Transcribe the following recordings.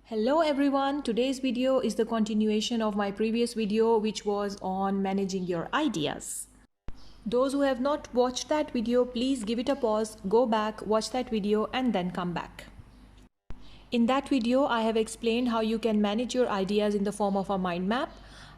Hello everyone, today's video is the continuation of my previous video which was on managing your ideas. Those who have not watched that video, please give it a pause, go back, watch that video and then come back. In that video, I have explained how you can manage your ideas in the form of a mind map.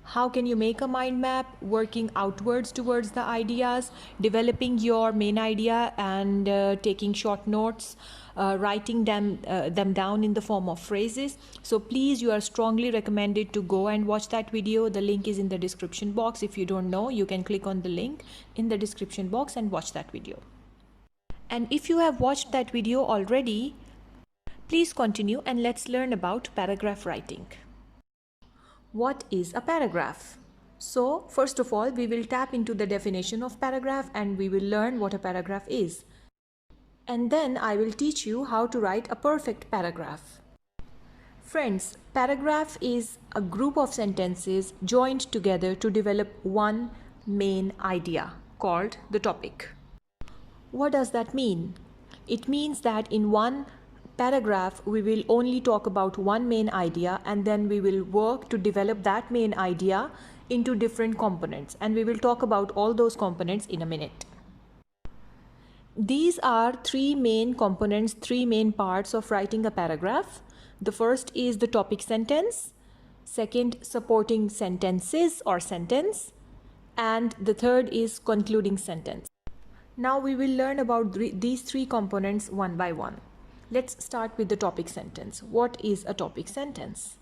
How can you make a mind map working outwards towards the ideas, developing your main idea and taking short notes, writing them down in the form of phrases. So please, you are strongly recommended to go and watch that video. The link is in the description box. If you don't know, you can click on the link in the description box and watch that video. And if you have watched that video already, please continue and let's learn about paragraph writing. What is a paragraph? So, first of all, we will tap into the definition of paragraph and we will learn what a paragraph is. And then I will teach you how to write a perfect paragraph. Friends, paragraph is a group of sentences joined together to develop one main idea called the topic. What does that mean? It means that in one paragraph, we will only talk about one main idea and then we will work to develop that main idea into different components, and we will talk about all those components in a minute. These are three main components, three main parts of writing a paragraph. The first is the topic sentence, second supporting sentences or sentence, and the third is concluding sentence. Now we will learn about these three components one by one. Let's start with the topic sentence. What is a topic sentence?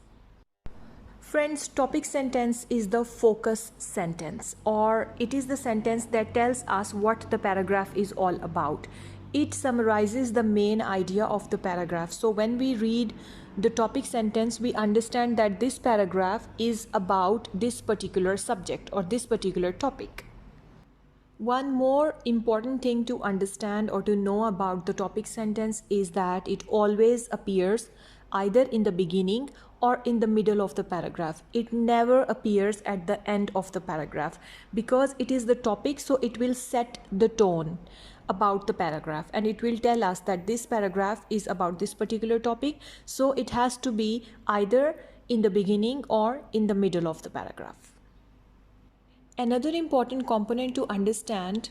Friends, topic sentence is the focus sentence, or it is the sentence that tells us what the paragraph is all about. It summarizes the main idea of the paragraph. So when we read the topic sentence, we understand that this paragraph is about this particular subject or this particular topic. One more important thing to understand or to know about the topic sentence is that it always appears either in the beginning or in the middle of the paragraph. It never appears at the end of the paragraph because it is the topic, so it will set the tone about the paragraph and it will tell us that this paragraph is about this particular topic, so it has to be either in the beginning or in the middle of the paragraph. Another important component to understand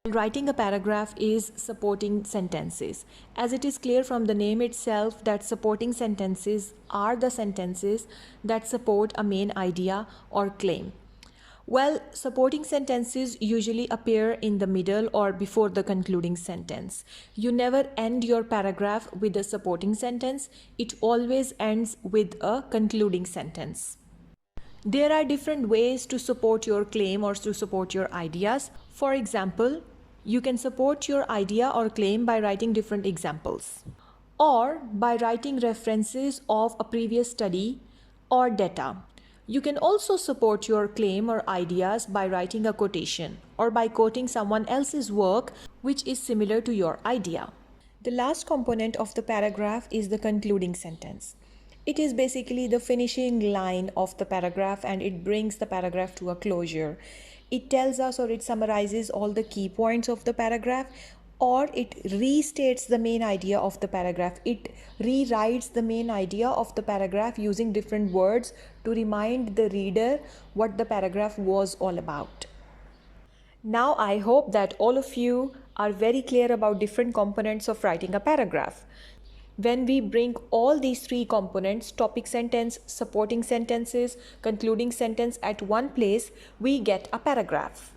while writing a paragraph is supporting sentences. As it is clear from the name itself that supporting sentences are the sentences that support a main idea or claim. Well, supporting sentences usually appear in the middle or before the concluding sentence. You never end your paragraph with a supporting sentence. It always ends with a concluding sentence. There are different ways to support your claim or to support your ideas. For example, you can support your idea or claim by writing different examples or by writing references of a previous study or data. You can also support your claim or ideas by writing a quotation or by quoting someone else's work which is similar to your idea. The last component of the paragraph is the concluding sentence. It is basically the finishing line of the paragraph and it brings the paragraph to a closure. It tells us or it summarizes all the key points of the paragraph, or it restates the main idea of the paragraph. It rewrites the main idea of the paragraph using different words to remind the reader what the paragraph was all about. Now I hope that all of you are very clear about different components of writing a paragraph. When we bring all these three components, topic sentence, supporting sentences, concluding sentence at one place, we get a paragraph.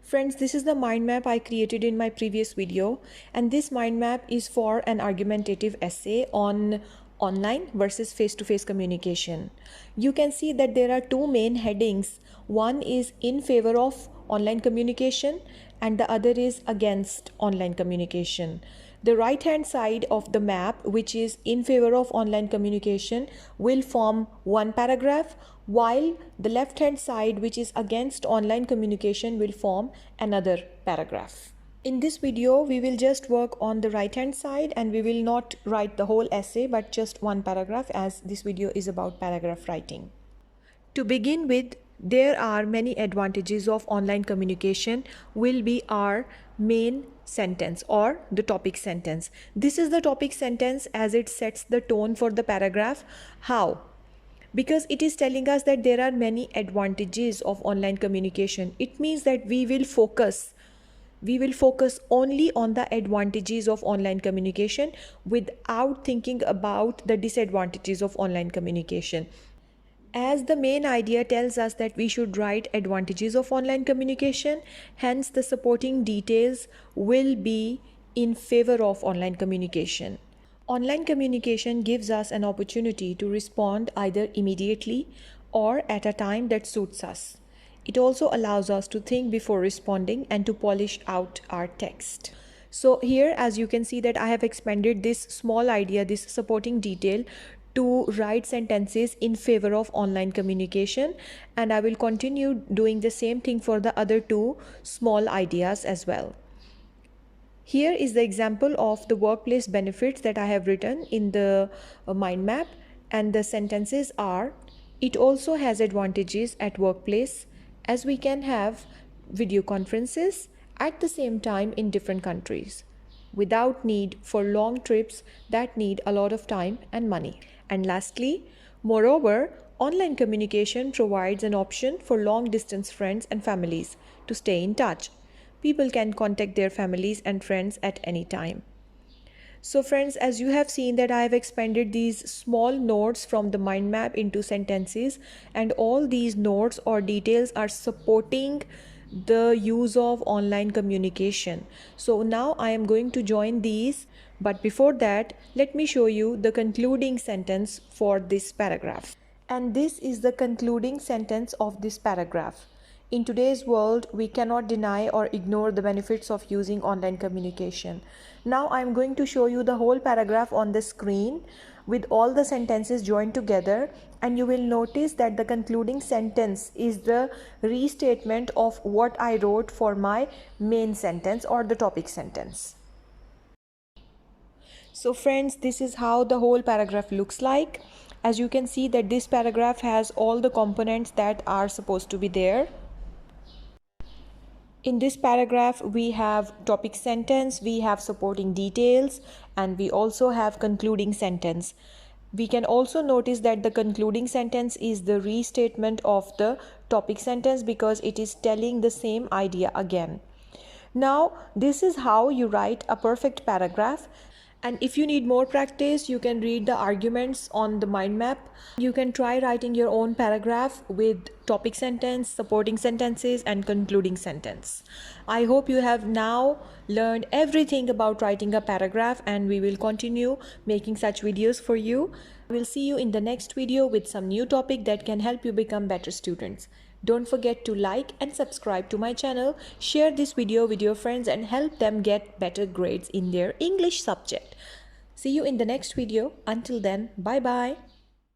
Friends, this is the mind map I created in my previous video, and this mind map is for an argumentative essay on online versus face-to-face communication. You can see that there are two main headings. One is in favor of online communication and the other is against online communication. The right hand side of the map, which is in favor of online communication, will form one paragraph, while the left hand side, which is against online communication, will form another paragraph. In this video, we will just work on the right hand side and we will not write the whole essay but just one paragraph, as this video is about paragraph writing. To begin with, there are many advantages of online communication will be our main sentence or the topic sentence. This is the topic sentence as it sets the tone for the paragraph. How? Because it is telling us that there are many advantages of online communication. It means that we will focus only on the advantages of online communication without thinking about the disadvantages of online communication. As the main idea tells us that we should write advantages of online communication, hence the supporting details will be in favor of online communication. Online communication gives us an opportunity to respond either immediately or at a time that suits us. It also allows us to think before responding and to polish out our text. So here, as you can see, that I have expanded this small idea, this supporting detail, to write sentences in favor of online communication, and I will continue doing the same thing for the other two small ideas as well. Here is the example of the workplace benefits that I have written in the mind map, and the sentences are: it also has advantages at workplace, as we can have video conferences at the same time in different countries without need for long trips that need a lot of time and money. And lastly, moreover, online communication provides an option for long distance friends and families to stay in touch. People can contact their families and friends at any time. So friends, as you have seen that I have expanded these small notes from the mind map into sentences, and all these notes or details are supporting the use of online communication. So now I am going to join these, but before that, let me show you the concluding sentence for this paragraph. And this is the concluding sentence of this paragraph. In today's world, we cannot deny or ignore the benefits of using online communication. Now I am going to show you the whole paragraph on the screen with all the sentences joined together, and you will notice that the concluding sentence is the restatement of what I wrote for my main sentence or the topic sentence. So friends, this is how the whole paragraph looks like. As you can see that this paragraph has all the components that are supposed to be there. In this paragraph, we have topic sentence, we have supporting details, and we also have concluding sentence. We can also notice that the concluding sentence is the restatement of the topic sentence because it is telling the same idea again. Now, this is how you write a perfect paragraph. And if you need more practice, you can read the arguments on the mind map. You can try writing your own paragraph with topic sentence, supporting sentences, and concluding sentence. I hope you have now learned everything about writing a paragraph, and we will continue making such videos for you. I will see you in the next video with some new topic that can help you become better students. Don't forget to like and subscribe to my channel, share this video with your friends and help them get better grades in their English subject. See you in the next video. Until then, bye bye.